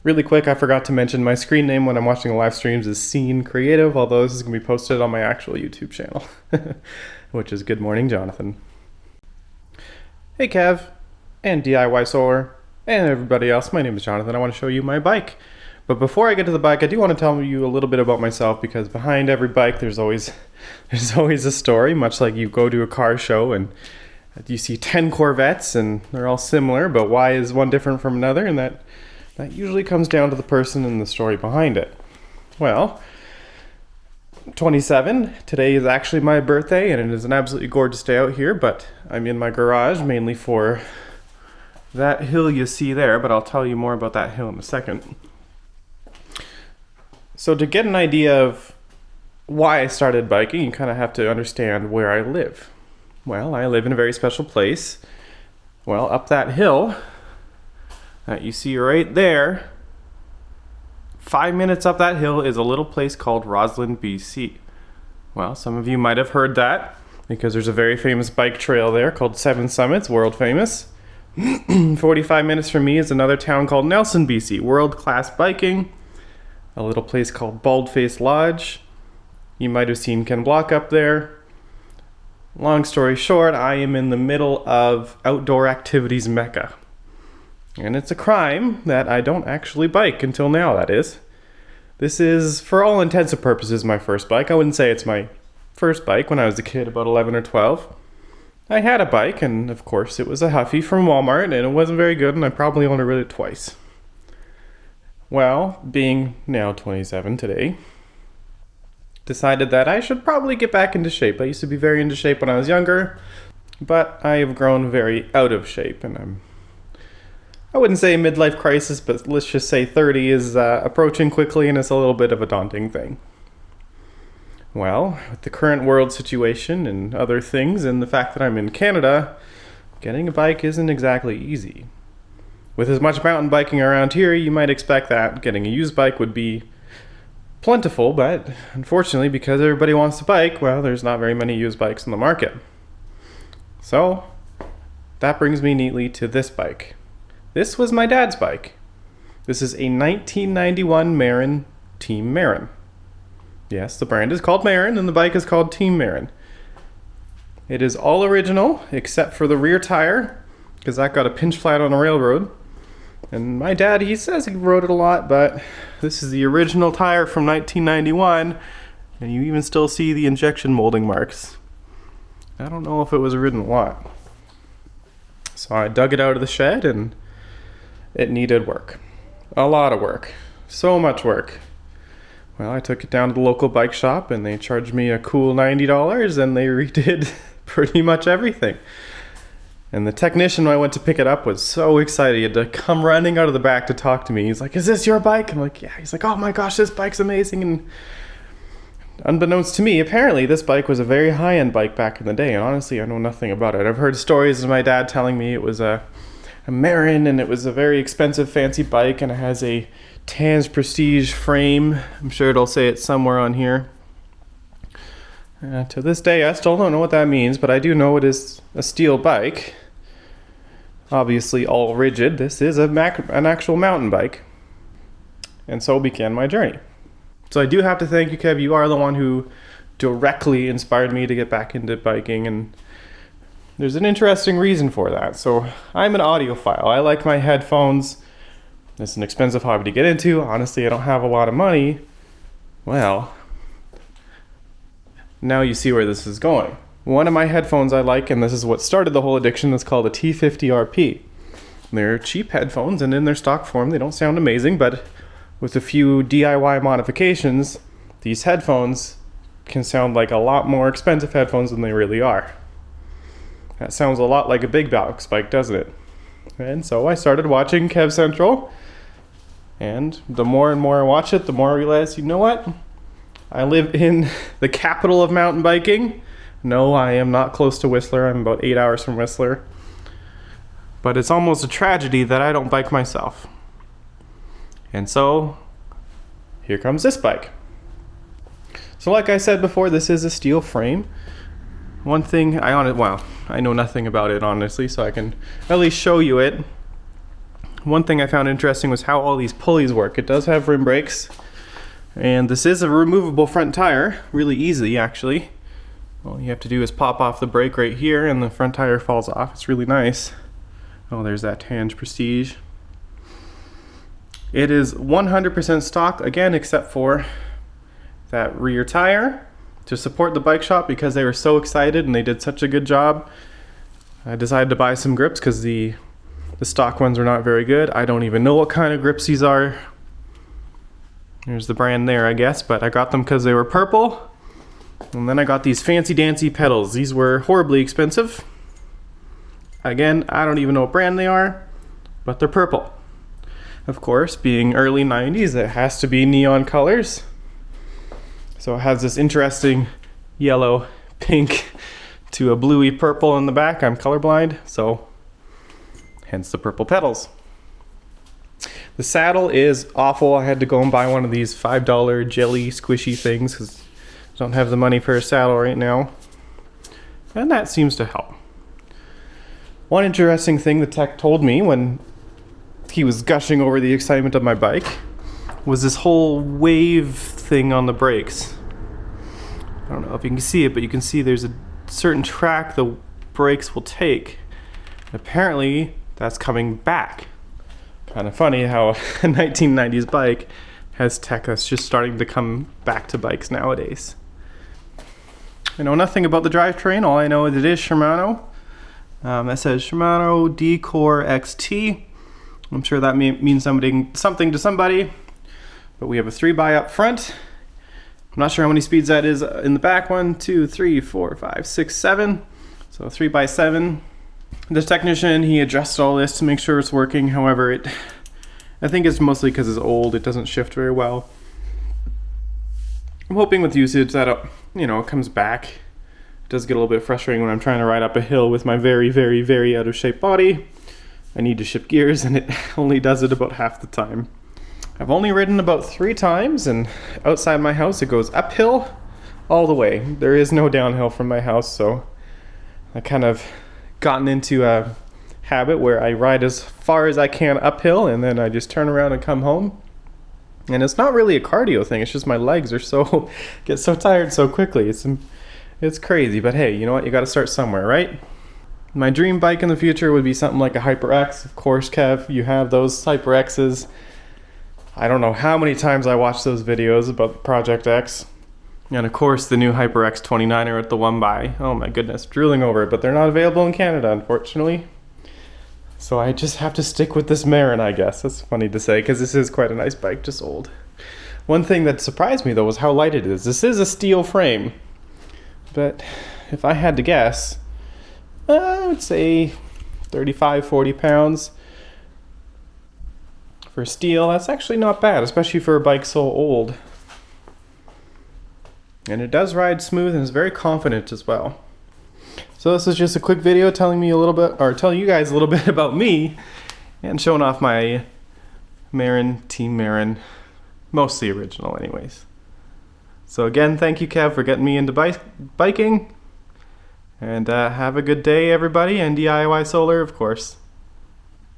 Really quick, I forgot to mention my screen name when I'm watching the live streams is Scene Creative, although this is going to be posted on my actual YouTube channel, which is Good Morning Jonathan. Hey Kev, and DIY Solar, and everybody else, my name is Jonathan. I want to show you my bike. But before I get to the bike, I do want to tell you a little bit about myself, because behind every bike there's always a story, much like you go to a car show and you see 10 Corvettes and they're all similar, but why is one different from another? And that usually comes down to the person and the story behind it. Well, 27, today is actually my birthday, and it is an absolutely gorgeous day out here, but I'm in my garage mainly for that hill you see there, but I'll tell you more about that hill in a second. So to get an idea of why I started biking, you kind of have to understand where I live. Well, I live in a very special place. Well, up that hill that you see right there, 5 minutes up that hill is a little place called Roslyn, BC. Well, some of you might have heard that because there's a very famous bike trail there called Seven Summits, world famous. 45 minutes from me is another town called Nelson, BC, world-class biking. A little place called Baldface Lodge. You might have seen Ken Block up there. Long story short, I am in the middle of outdoor activities mecca. And it's a crime that I don't actually bike until now, that is. This is, for all intents and purposes, my first bike. I wouldn't say it's my first bike. When I was a kid, about 11 or 12, I had a bike, and of course it was a Huffy from Walmart, and it wasn't very good, and I probably only rode it twice. Well, being now 27 today, decided that I should probably get back into shape. I used to be very into shape when I was younger, but I have grown very out of shape, and I wouldn't say midlife crisis, but let's just say 30 is approaching quickly, and it's a little bit of a daunting thing. Well, with the current world situation and other things, and the fact that I'm in Canada, getting a bike isn't exactly easy. With as much mountain biking around here, you might expect that getting a used bike would be plentiful, but unfortunately, because everybody wants to bike, well, there's not very many used bikes on the market. So, that brings me neatly to this bike. This was my dad's bike. This is a 1991 Marin Team Marin. Yes, the brand is called Marin and the bike is called Team Marin. It is all original except for the rear tire, because that got a pinch flat on a railroad. And my dad, he says he rode it a lot, but this is the original tire from 1991, and you even still see the injection molding marks. I don't know if it was ridden a lot. So I dug it out of the shed, and it needed work. A lot of work. So much work. Well, I took it down to the local bike shop, and they charged me a cool $90, and they redid pretty much everything. And the technician, when I went to pick it up, was so excited. He had to come running out of the back to talk to me. He's like, "Is this your bike?" I'm like, "Yeah." He's like, "Oh my gosh, this bike's amazing." And unbeknownst to me, apparently this bike was a very high-end bike back in the day. And honestly, I know nothing about it. I've heard stories of my dad telling me it was a Marin, and it was a very expensive, fancy bike, and it has a Tans Prestige frame. I'm sure it'll say it somewhere on here. To this day, I still don't know what that means, but I do know it is a steel bike. Obviously all rigid. This is an actual mountain bike. And so began my journey. So I do have to thank you, Kev. You are the one who directly inspired me to get back into biking, and there's an interesting reason for that. So I'm an audiophile. I like my headphones. It's an expensive hobby to get into. Honestly, I don't have a lot of money. Well, now you see where this is going. One of my headphones I like, and this is what started the whole addiction, is called a T50RP. They're cheap headphones, and in their stock form, they don't sound amazing, but with a few DIY modifications, these headphones can sound like a lot more expensive headphones than they really are. That sounds a lot like a big box bike, doesn't it? And so I started watching Kev Central, and the more and more I watch it, the more I realize, you know what? I live in the capital of mountain biking. No, I am not close to Whistler. I'm about 8 hours from Whistler. But it's almost a tragedy that I don't bike myself. And so, here comes this bike. So like I said before, this is a steel frame. One thing I know nothing about it, honestly, so I can at least show you it. One thing I found interesting was how all these pulleys work. It does have rim brakes, and this is a removable front tire, really easy actually. All you have to do is pop off the brake right here and the front tire falls off. It's really nice. Oh, there's that Tange Prestige. It is 100% stock again, except for that rear tire to support the bike shop because they were so excited and they did such a good job. I decided to buy some grips because the stock ones are not very good. I don't even know what kind of grips these are. There's the brand there, I guess, but I got them because they were purple. And then I got these fancy dancy pedals. These were horribly expensive. Again, I don't even know what brand they are, but they're purple. Of course, being early 90s, it has to be neon colors. So it has this interesting yellow, pink to a bluey purple in the back. I'm colorblind, so hence the purple pedals. The saddle is awful. I had to go and buy one of these $5 jelly squishy things because I don't have the money for a saddle right now. And that seems to help. One interesting thing the tech told me when he was gushing over the excitement of my bike was this whole wave thing on the brakes. I don't know if you can see it, but you can see there's a certain track the brakes will take. Apparently that's coming back. Kind of funny how a 1990s bike has tech that's just starting to come back to bikes nowadays. I know nothing about the drivetrain. All I know is it is Shimano. That says Shimano D-Core XT. I'm sure that means something to somebody. But we have a 3x up front. I'm not sure how many speeds that is in the back. 1, 2, 3, 4, 5, 6, 7. So 3x7. This technician, he adjusted all this to make sure it's working. However, I think it's mostly because it's old. It doesn't shift very well. I'm hoping with usage that it comes back. It does get a little bit frustrating when I'm trying to ride up a hill with my very, very, very out of shape body. I need to shift gears and it only does it about half the time. I've only ridden about 3 times, and outside my house it goes uphill all the way. There is no downhill from my house, so I kind of gotten into a habit where I ride as far as I can uphill and then I just turn around and come home. And it's not really a cardio thing, it's just my legs are get so tired so quickly. It's crazy, but hey, you know what? You gotta start somewhere, right? My dream bike in the future would be something like a Hyper X. Of course, Kev, you have those Hyper X's. I don't know how many times I watched those videos about Project X. And of course, the new Hyper X 29er at the One Buy. Oh my goodness, drooling over it, but they're not available in Canada, unfortunately. So I just have to stick with this Marin, I guess. That's funny to say, because this is quite a nice bike, just old. One thing that surprised me, though, was how light it is. This is a steel frame, but if I had to guess, I would say 35, 40 pounds. For steel, that's actually not bad, especially for a bike so old. And it does ride smooth and is very confident as well. So this is just a quick video telling you guys a little bit about me and showing off my Marin Team Marin, mostly original anyways. So again, thank you, Kev, for getting me into biking. And have a good day, everybody, and DIY Solar, of course.